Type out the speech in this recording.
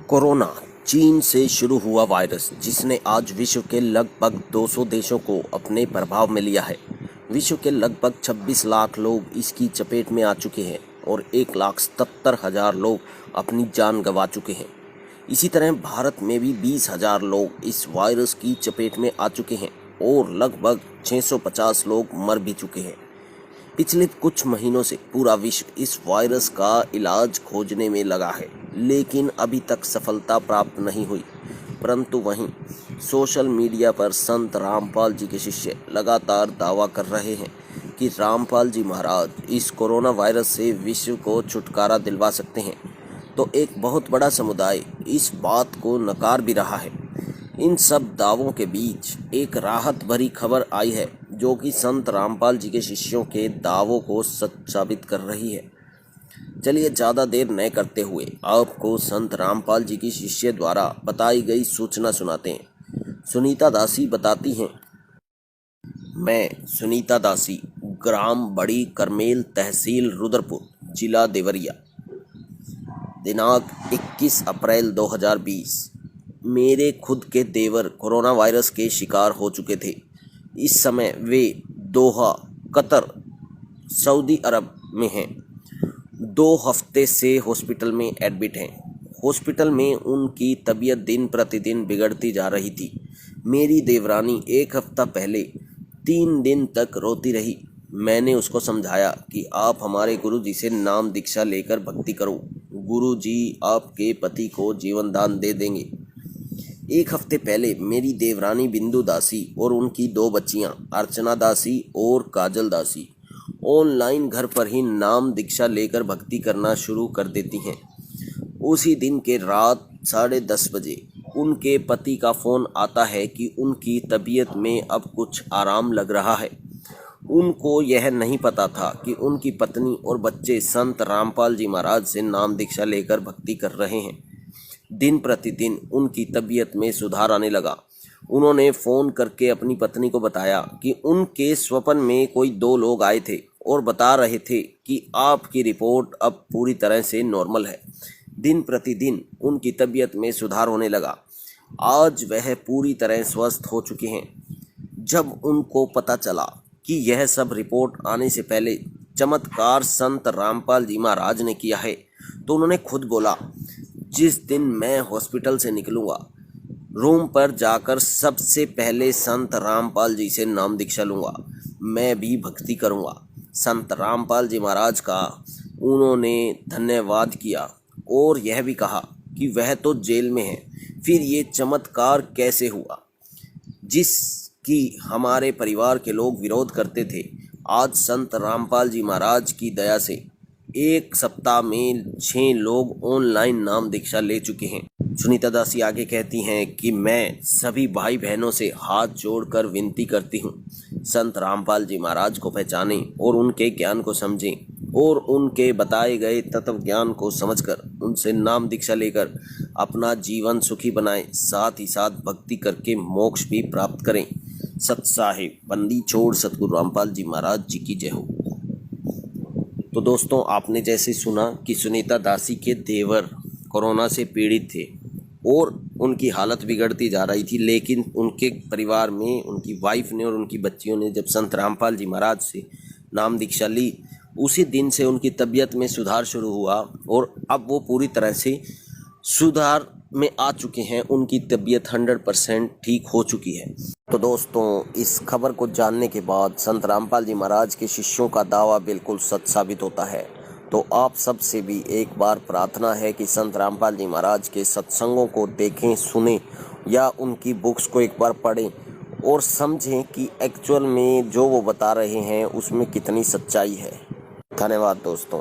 Corona चीन से शुरू हुआ वायरस जिसने आज विश्व के लगभग 200 देशों को अपने प्रभाव में लिया है। विश्व के लगभग 26 लाख लोग इसकी चपेट में आ चुके हैं और 1,77,000 लोग अपनी जान गंवा चुके हैं। इसी तरह भारत में भी 20,000 लोग इस वायरस की चपेट में आ चुके हैं और लगभग 650 लोग मर भी चुके हैं। पिछले कुछ महीनों से पूरा विश्व इस वायरस का इलाज खोजने में लगा है, लेकिन अभी तक सफलता प्राप्त नहीं हुई। परंतु वहीं सोशल मीडिया पर संत रामपाल जी के शिष्य लगातार दावा कर रहे हैं कि रामपाल जी महाराज इस कोरोना वायरस से विश्व को छुटकारा दिलवा सकते हैं। तो एक बहुत बड़ा समुदाय इस बात को नकार भी रहा है। इन सब दावों के बीच एक राहत भरी खबर आई है जो कि संत रामपाल जी के शिष्यों के दावों को सच साबित कर रही है। चलिए ज़्यादा देर न करते हुए आपको संत रामपाल जी की शिष्य द्वारा बताई गई सूचना सुनाते हैं। सुनीता दासी बताती हैं, मैं सुनीता दासी, ग्राम बड़ी करमेल, तहसील रुद्रपुर, जिला देवरिया। दिनांक 21 अप्रैल 2020। मेरे खुद के देवर कोरोना वायरस के शिकार हो चुके थे। इस समय वे दोहा, कतर, सऊदी अरब में हैं। 2 हफ्ते से हॉस्पिटल में एडमिट हैं। हॉस्पिटल में उनकी तबीयत दिन प्रतिदिन बिगड़ती जा रही थी। मेरी देवरानी 1 हफ्ता पहले 3 दिन तक रोती रही। मैंने उसको समझाया कि आप हमारे गुरु जी से नाम दीक्षा लेकर भक्ति करो, गुरु जी आपके पति को जीवन दान दे देंगे। 1 हफ्ते पहले मेरी देवरानी बिंदु दासी और उनकी 2 बच्चियां अर्चना दासी और काजल दासी ऑनलाइन घर पर ही नाम दीक्षा लेकर भक्ति करना शुरू कर देती हैं। उसी दिन के रात 10:30 बजे उनके पति का फ़ोन आता है कि उनकी तबीयत में अब कुछ आराम लग रहा है। उनको यह नहीं पता था कि उनकी पत्नी और बच्चे संत रामपाल जी महाराज से नाम दीक्षा लेकर भक्ति कर रहे हैं। दिन प्रतिदिन उनकी तबीयत में सुधार आने लगा। उन्होंने फ़ोन करके अपनी पत्नी को बताया कि उनके स्वप्न में कोई 2 लोग आए थे और बता रहे थे कि आपकी रिपोर्ट अब पूरी तरह से नॉर्मल है। दिन प्रतिदिन उनकी तबीयत में सुधार होने लगा। आज वह पूरी तरह स्वस्थ हो चुके हैं। जब उनको पता चला कि यह सब रिपोर्ट आने से पहले चमत्कार संत रामपाल जी महाराज ने किया है, तो उन्होंने खुद बोला, जिस दिन मैं हॉस्पिटल से निकलूँगा, रूम पर जाकर सबसे पहले संत रामपाल जी से नाम दीक्षा लूँगा, मैं भी भक्ति करूँगा। संत रामपाल जी महाराज का उन्होंने धन्यवाद किया और यह भी कहा कि वह तो जेल में है, फिर ये चमत्कार कैसे हुआ जिसकी हमारे परिवार के लोग विरोध करते थे। आज संत रामपाल जी महाराज की दया से 1 सप्ताह में 6 लोग ऑनलाइन नाम दीक्षा ले चुके हैं। सुनीता दासी आगे कहती हैं कि मैं सभी भाई बहनों से हाथ जोड़कर विनती करती हूँ, संत रामपाल जी महाराज को पहचानें और उनके ज्ञान को समझें और उनके बताए गए तत्व ज्ञान को समझकर उनसे नाम दीक्षा लेकर अपना जीवन सुखी बनाएं, साथ ही साथ भक्ति करके मोक्ष भी प्राप्त करें। सत साहिब बंदी छोड़ सतगुरु रामपाल जी महाराज जी की जय हो। तो दोस्तों, आपने जैसे सुना कि सुनीता दासी के देवर कोरोना से पीड़ित थे और उनकी हालत बिगड़ती जा रही थी, लेकिन उनके परिवार में उनकी वाइफ ने और उनकी बच्चियों ने जब संत रामपाल जी महाराज से नाम दीक्षा ली, उसी दिन से उनकी तबीयत में सुधार शुरू हुआ और अब वो पूरी तरह से सुधार में आ चुके हैं। उनकी तबीयत 100% ठीक हो चुकी है। तो दोस्तों, इस खबर को जानने के बाद संत रामपाल जी महाराज के शिष्यों का दावा बिल्कुल सच साबित होता है। तो आप सब से भी एक बार प्रार्थना है कि संत रामपाल जी महाराज के सत्संगों को देखें, सुने या उनकी बुक्स को एक बार पढ़ें और समझें कि एक्चुअल में जो वो बता रहे हैं उसमें कितनी सच्चाई है। धन्यवाद दोस्तों।